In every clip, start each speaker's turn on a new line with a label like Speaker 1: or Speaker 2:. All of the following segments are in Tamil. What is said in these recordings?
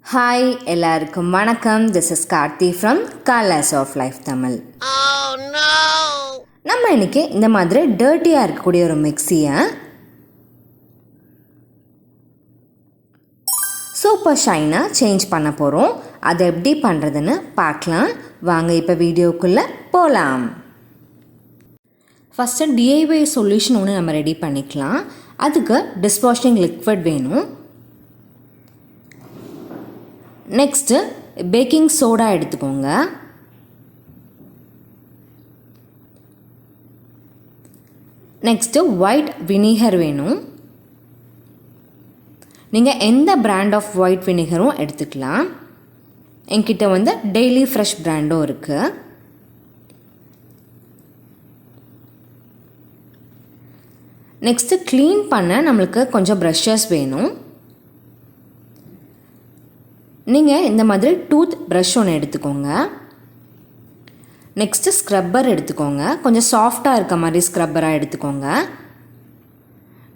Speaker 1: Hi, எல்லாருக்கும் வணக்கம். This is Karthi from Colors of Life Tamil. Oh no! நம்ம இன்னைக்கு இந்த மாதிரி டர்ட்டியாக இருக்கக்கூடிய ஒரு மிக்ஸியை சூப்பர் ஷைனாக சேஞ்ச் பண்ண போகிறோம். அதை எப்படி பண்ணுறதுன்னு பார்க்கலாம். வாங்க இப்போ வீடியோக்குள்ளே போகலாம். ஃபஸ்ட்டு DIY சொல்யூஷன் ஒன்று நம்ம ரெடி பண்ணிக்கலாம். அதுக்கு டிஷ்வாஷிங் லிக்விட் வேணும். நெக்ஸ்ட்டு பேக்கிங் சோடா எடுத்துக்கோங்க. நெக்ஸ்ட்டு ஒயிட் வினிகர் வேணும். நீங்கள் எந்த பிராண்ட் ஆஃப் ஒயிட் வினிகரும் எடுத்துக்கலாம். என்கிட்ட டெய்லி ஃப்ரெஷ் பிராண்டும் இருக்குது. நெக்ஸ்ட்டு க்ளீன் பண்ண நம்மளுக்கு கொஞ்சம் ப்ரஷஸ் வேணும். நீங்கள் இந்த மாதிரி டூத் ப்ரஷ் ஒன்று எடுத்துக்கோங்க. நெக்ஸ்ட்டு ஸ்க்ரப்பர் எடுத்துக்கோங்க. கொஞ்சம் சாஃப்டாக இருக்க மாதிரி ஸ்க்ரப்பராக எடுத்துக்கோங்க.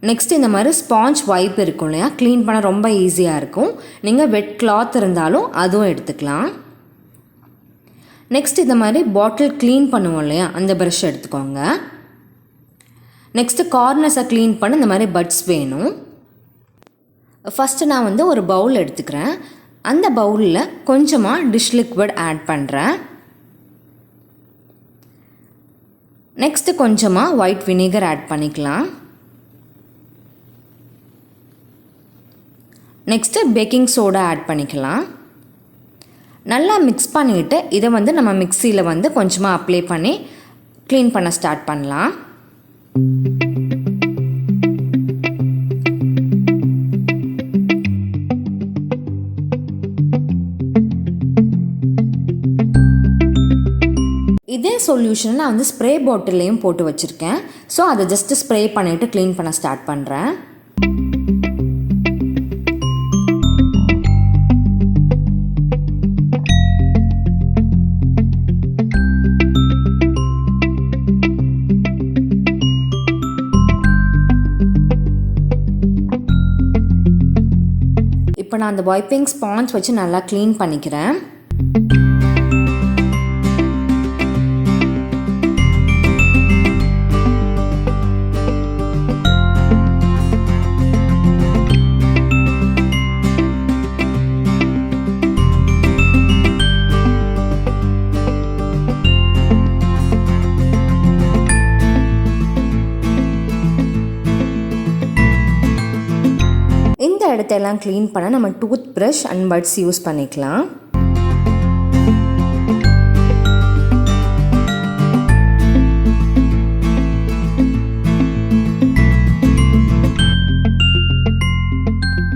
Speaker 1: நெக்ஸ்ட்டு இந்த மாதிரி ஸ்பாஞ்ச் வைப் இருக்கும் இல்லையா, க்ளீன் பண்ண ரொம்ப ஈஸியாக இருக்கும். நீங்கள் வெட் கிளாத் இருந்தாலும் அதுவும் எடுத்துக்கலாம். நெக்ஸ்ட் இந்த மாதிரி பாட்டில் க்ளீன் பண்ணுவோம் இல்லையா, அந்த ப்ரஷ் எடுத்துக்கோங்க. நெக்ஸ்ட்டு கார்னர்ஸை க்ளீன் பண்ண இந்த மாதிரி பட்ஸ் வேணும். ஃபஸ்ட்டு நான் ஒரு பவுல் எடுத்துக்கிறேன். அந்த பவுலில் கொஞ்சமாக டிஷ் லிக்விட் ஆட் பண்ணுறேன். நெக்ஸ்ட்டு கொஞ்சமாக ஒயிட் வினிகர் ஆட் பண்ணிக்கலாம். நெக்ஸ்ட்டு பேக்கிங் சோடா ஆட் பண்ணிக்கலாம். நல்லா மிக்ஸ் பண்ணிவிட்டு இதை நம்ம மிக்சியில் கொஞ்சமாக அப்ளை பண்ணி க்ளீன் பண்ண ஸ்டார்ட் பண்ணலாம். இதே சொல்யூஷனை நான் ஸ்ப்ரே பாட்டில்லையும் போட்டு வச்சுருக்கேன். ஸோ அதை ஜஸ்ட்டு ஸ்ப்ரே பண்ணிவிட்டு க்ளீன் பண்ண ஸ்டார்ட் பண்ணுறேன். இப்போ நான் அந்த வைப்பிங் ஸ்பாஞ்ச் வச்சு நல்லா க்ளீன் பண்ணிக்கிறேன். இந்த இடத்தெல்லாம் க்ளீன் பண்ண நம்ம tooth brush and puts use பண்ணிக்கலாம்.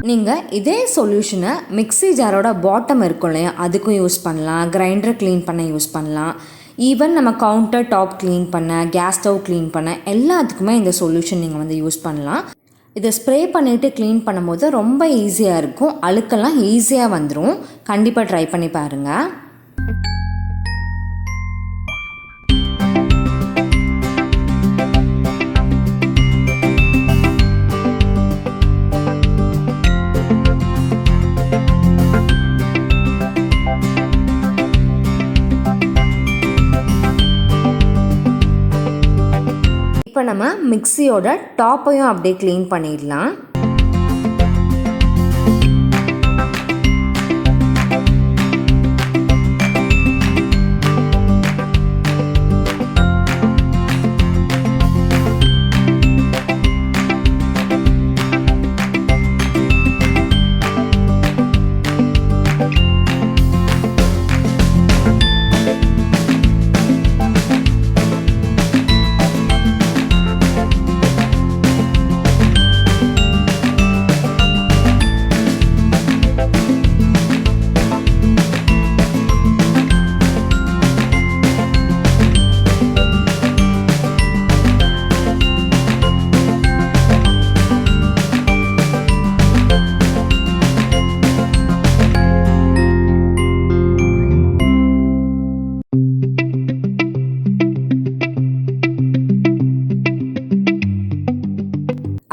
Speaker 1: நீங்கள் இதே சொல்யூஷனை மிக்ஸி ஜாரோட பாட்டம் இருக்கும் இல்லையா, அதுக்கும் யூஸ் பண்ணலாம். கிரைண்டர் க்ளீன் பண்ண யூஸ் பண்ணலாம். ஈவன் நம்ம கவுண்டர் டாப் க்ளீன் பண்ண, கேஸ் ஸ்டவ் க்ளீன் பண்ண எல்லாத்துக்குமே இந்த சொல்யூஷன் நீங்கள் யூஸ் பண்ணலாம். இதை ஸ்ப்ரே பண்ணிவிட்டு க்ளீன் பண்ணும்போது ரொம்ப ஈஸியாக இருக்கும். அழுக்கெல்லாம் ஈஸியாக வந்துடும். கண்டிப்பாக ட்ரை பண்ணி பாருங்கள். இப்போ நம்ம மிக்ஸியோட டாப்பையும் அப்படியே க்ளீன் பண்ணிடலாம்.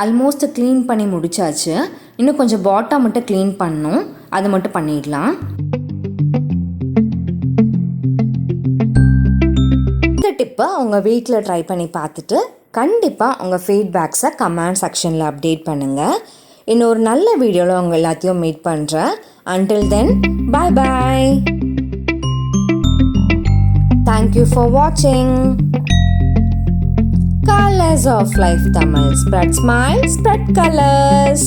Speaker 1: ஆல்மோஸ்ட் க்ளீன் பண்ணி முடிச்சாச்சு. இன்னும் கொஞ்சம் பாட்டம் மட்டும் க்ளீன் பண்ணணும். அது மட்டும் பண்ணிடலாம். இந்த டிப்பை உங்கள் வீட்டில் ட்ரை பண்ணி பார்த்துட்டு கண்டிப்பாக உங்கள் ஃபீட்பேக்ஸை கமெண்ட் செக்ஷனில் அப்டேட் பண்ணுங்கள். இன்னொரு நல்ல வீடியோவில் உங்கள் எல்லாத்தையும் மீட் பண்ணுறேன். Until then, bye bye. Thank you for watching. Colors of Life Tamil. Spread smiles, spread colors.